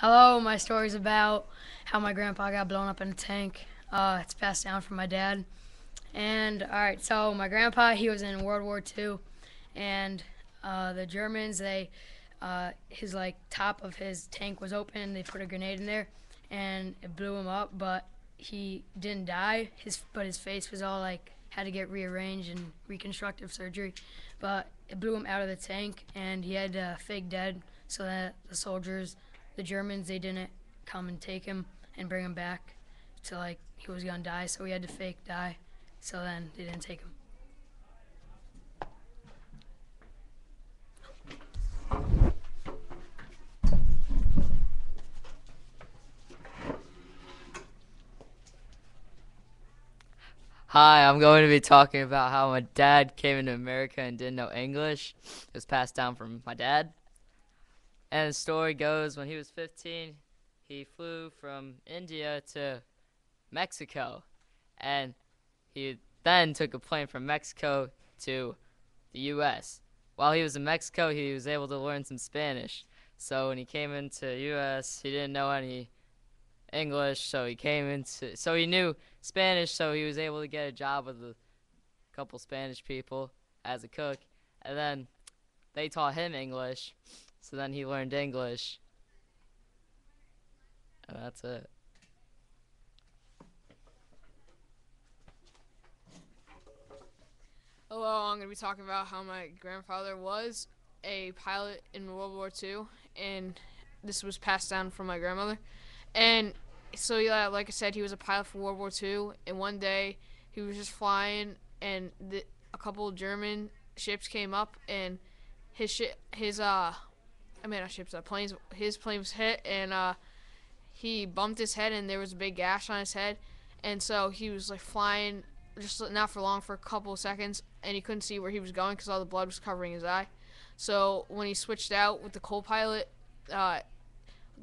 Hello, my story's about how my grandpa got blown up in a tank. It's passed down from my dad. And all right, so my grandpa, he was in World War II, and the Germans, his like top of his tank was open. They put a grenade in there, and it blew him up. But he didn't die. His face was all like had to get rearranged and reconstructive surgery. But it blew him out of the tank, and he had fake dead so that the Germans, they didn't come and take him and bring him back to like he was gonna die. So he had to fake die. So then they didn't take him. Hi, I'm going to be talking about how my dad came into America and didn't know English. It was passed down from my dad. And the story goes when he was 15, he flew from India to Mexico. And he then took a plane from Mexico to the US. While he was in Mexico, he was able to learn some Spanish. So when he came into the US, he didn't know any English, so he knew Spanish, so he was able to get a job with a couple Spanish people as a cook, and then they taught him English, so then he learned English, and that's it. Hello, I'm going to be talking about how my grandfather was a pilot in World War II, and this was passed down from my grandmother. And so, yeah, like I said, he was a pilot for World War II, and one day he was just flying, and a couple of German ships came up, and I mean, not ships, planes, his plane was hit, and he bumped his head, and there was a big gash on his head, and so he was like flying just not for long, for a couple of seconds, and he couldn't see where he was going because all the blood was covering his eye. So when he switched out with the co-pilot, uh,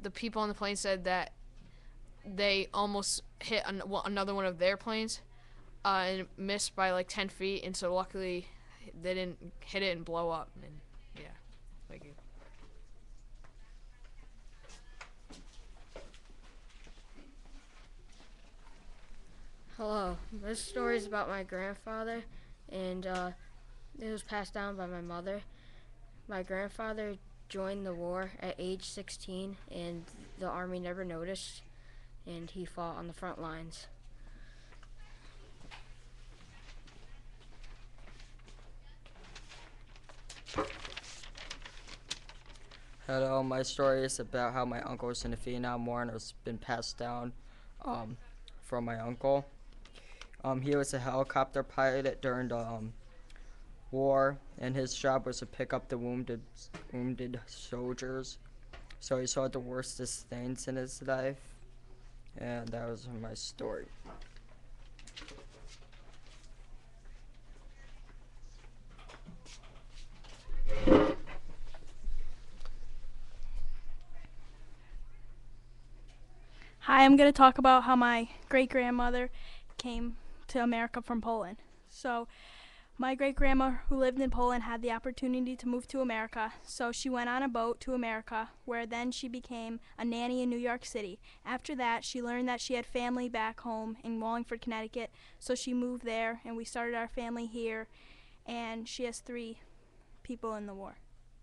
the people on the plane said that they almost hit another one of their planes, and missed by like 10 feet, and so luckily they didn't hit it and blow up. And yeah, thank you. Hello, this story is about my grandfather, and it was passed down by my mother. My grandfather joined the war at age 16, and the army never noticed, and he fought on the front lines. Hello, my story is about how my uncle was in the Vietnam War and it's been passed down um, from my uncle. He was a helicopter pilot during the war, and his job was to pick up the wounded soldiers. So he saw the worstest things in his life, and that was my story. Hi, I'm going to talk about how my great grandmother came to America from Poland. So, my great grandma, who lived in Poland, had the opportunity to move to America. So, she went on a boat to America, where then she became a nanny in New York City. After that, she learned that she had family back home in Wallingford, Connecticut. So, she moved there, and we started our family here. And she has 3 people in the war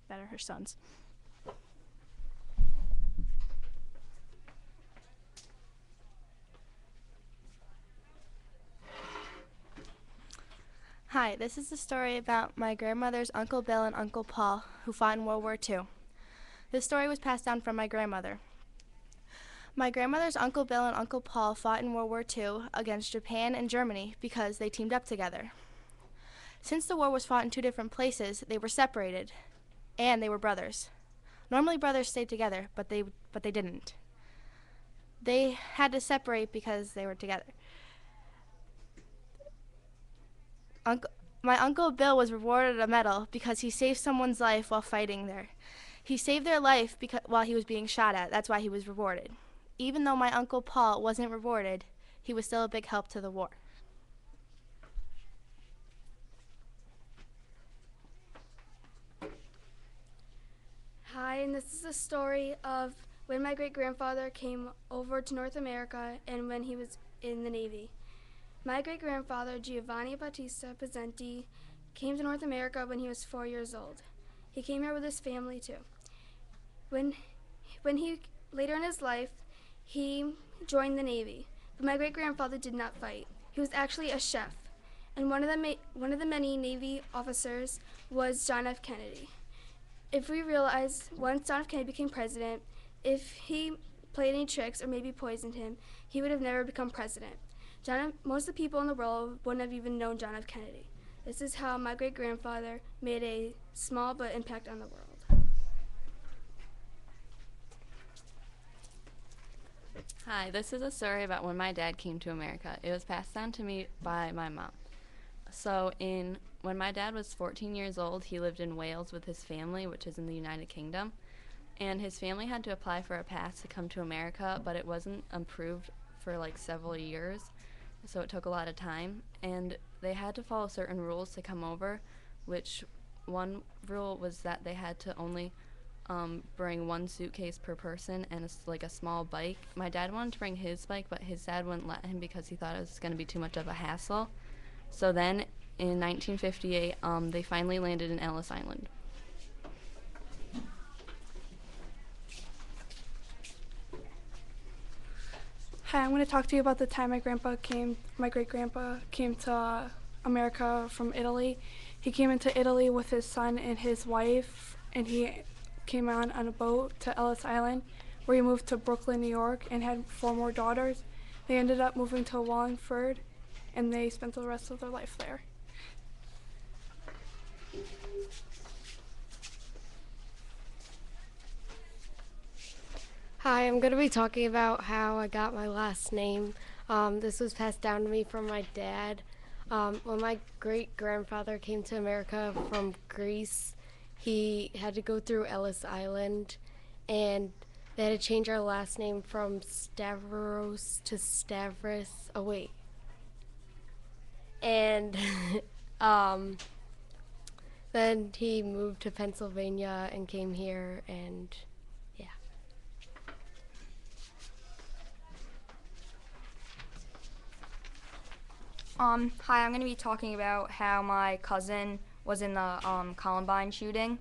that are her sons. Hi, this is the story about my grandmother's Uncle Bill and Uncle Paul, who fought in World War II. This story was passed down from my grandmother. My grandmother's Uncle Bill and Uncle Paul fought in World War II against Japan and Germany because they teamed up together. Since the war was fought in 2 different places, they were separated, and they were brothers. Normally brothers stayed together, but they didn't. They had to separate because they were together. My Uncle Bill was rewarded a medal because he saved someone's life while fighting there. He saved their life while he was being shot at. That's why he was rewarded. Even though my Uncle Paul wasn't rewarded, he was still a big help to the war. Hi, and this is the story of when my great-grandfather came over to North America and when he was in the Navy. My great-grandfather, Giovanni Battista Pezzenti, came to North America when he was 4 years old. He came here with his family too. When he later in his life, he joined the Navy, but my great-grandfather did not fight. He was actually a chef, and one of the many Navy officers was John F. Kennedy. If we realize once John F. Kennedy became president, if he played any tricks or maybe poisoned him, he would have never become president. Most of the people in the world wouldn't have even known John F. Kennedy. This is how my great-grandfather made a small but impact on the world. Hi, this is a story about when my dad came to America. It was passed down to me by my mom. When my dad was 14 years old, he lived in Wales with his family, which is in the United Kingdom. And his family had to apply for a pass to come to America, but it wasn't approved for like several years, so it took a lot of time. And they had to follow certain rules to come over, which one rule was that they had to only bring one suitcase per person and a small bike. My dad wanted to bring his bike, but his dad wouldn't let him because he thought it was going to be too much of a hassle. So then in 1958, they finally landed in Ellis Island. Hi, I'm going to talk to you about the time my great-grandpa came to America from Italy. He came into Italy with his son and his wife, and he came on a boat to Ellis Island, where he moved to Brooklyn, New York, and had 4 more daughters. They ended up moving to Wallingford, and they spent the rest of their life there. Hi, I'm going to be talking about how I got my last name. This was passed down to me from my dad. When my great-grandfather came to America from Greece, he had to go through Ellis Island, and they had to change our last name from Stavros to Stavris. Oh, wait. And then he moved to Pennsylvania and came here, and yeah. Hi, I'm going to be talking about how my cousin was in the Columbine shooting.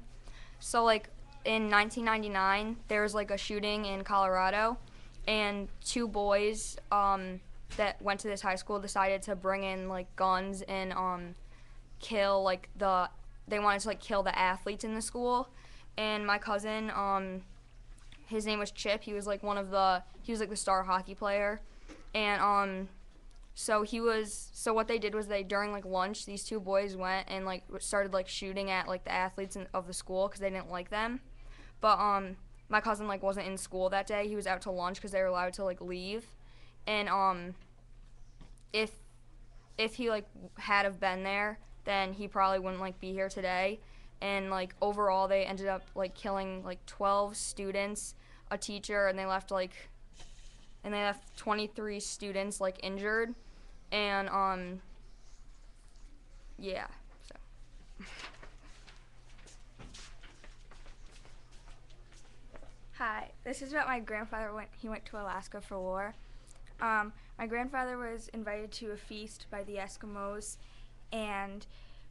So, in 1999, there was, a shooting in Colorado, and 2 boys that went to this high school decided to bring in, guns and kill, they wanted to, kill the athletes in the school. And my cousin, his name was Chip. He was, he was, the star hockey player. And, So what they did was during lunch, these 2 boys went and started shooting at the athletes of the school because they didn't like them. But my cousin wasn't in school that day. He was out to lunch because they were allowed to leave. And if he had have been there, then he probably wouldn't be here today. And overall they ended up killing 12 students, a teacher, and they left 23 students injured. And yeah, so. Hi, this is about my grandfather when he went to Alaska for war. My grandfather was invited to a feast by the Eskimos, and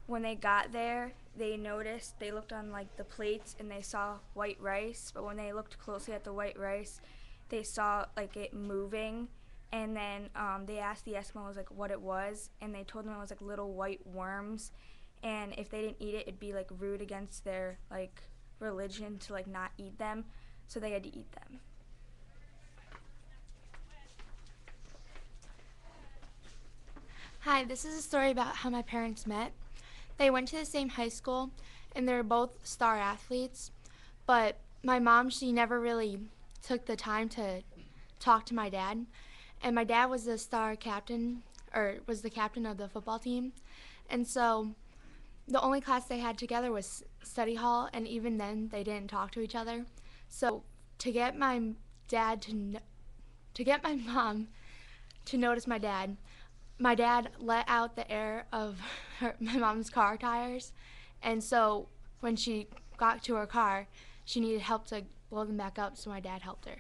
when they got there, they looked on the plates and they saw white rice, but when they looked closely at the white rice, they saw it moving. And then they asked the Eskimos what it was, and they told them it was little white worms, and if they didn't eat it, it'd be rude against their religion to not eat them, so they had to eat them. Hi, this is a story about how my parents met. They went to the same high school, and they were both star athletes, but my mom, she never really took the time to talk to my dad. And my dad was the star captain, or was the captain of the football team. And so the only class they had together was study hall, and even then they didn't talk to each other. So to get my mom to notice my dad let out the air of my mom's car tires. And so when she got to her car, she needed help to blow them back up, so my dad helped her.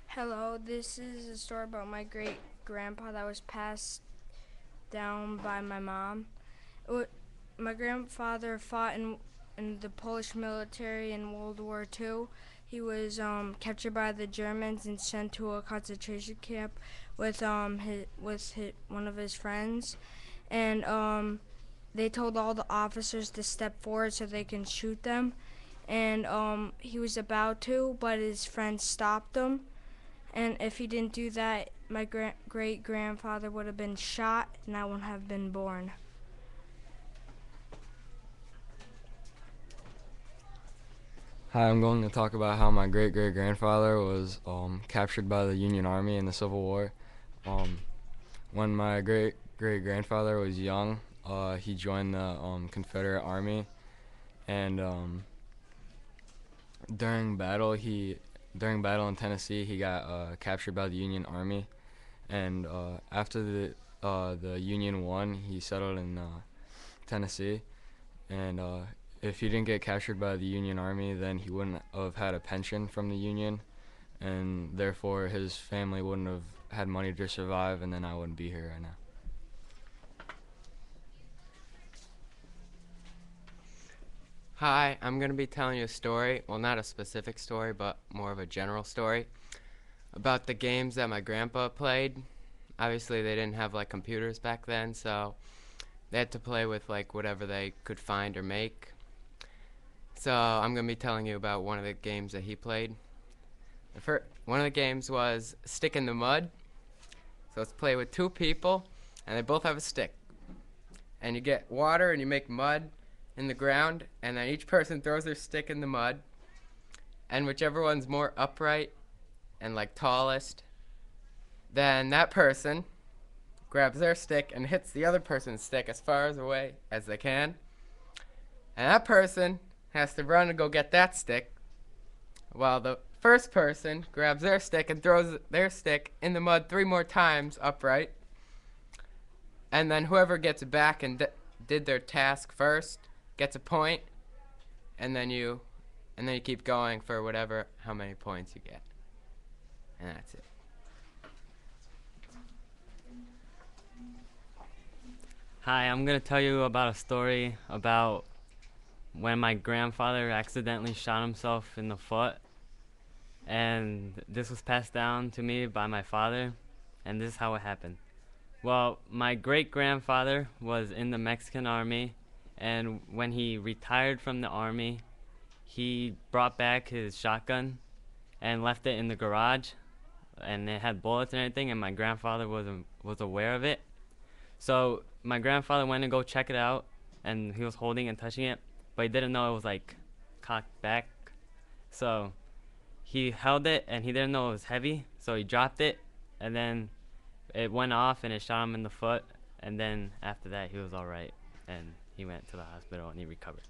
Hello, this is a story about my great grandpa that was passed down by my mom. My grandfather fought in the Polish military in World War II. He was captured by the Germans and sent to a concentration camp with one of his friends, and they told all the officers to step forward so they can shoot them, and he was about to, but his friends stopped him. And if he didn't do that, my great-grandfather would have been shot, and I wouldn't have been born. Hi, I'm going to talk about how my great-great-grandfather was captured by the Union Army in the Civil War. When my great-great-grandfather was young, he joined the Confederate Army, and during battle in Tennessee, he got captured by the Union Army, and after the Union won, he settled in Tennessee, and if he didn't get captured by the Union Army, then he wouldn't have had a pension from the Union, and therefore his family wouldn't have had money to survive, and then I wouldn't be here right now. Hi, I'm going to be telling you a story, well, not a specific story, but more of a general story about the games that my grandpa played. Obviously, they didn't have like computers back then, so they had to play with like whatever they could find or make. So I'm going to be telling you about one of the games that he played. One of the games was Stick in the Mud. So it's played with two people, and they both have a stick. And you get water and you make mud in the ground, and then each person throws their stick in the mud, and whichever one's more upright and like tallest, then that person grabs their stick and hits the other person's stick as far away as they can, and that person has to run and go get that stick, while the first person grabs their stick and throws their stick in the mud 3 more times upright, and then whoever gets back and did their task first gets a point, and then you keep going for how many points you get, and that's it. Hi, I'm gonna tell you about a story about when my grandfather accidentally shot himself in the foot, and this was passed down to me by my father, and this is how it happened. Well, my great-grandfather was in the Mexican army, and when he retired from the army, he brought back his shotgun and left it in the garage, and it had bullets and everything, and my grandfather was aware of it. So my grandfather went to go check it out, and he was holding and touching it, but he didn't know it was like cocked back. So he held it, and he didn't know it was heavy, so he dropped it, and then it went off and it shot him in the foot, and then after that he was all right, and he went to the hospital and he recovered.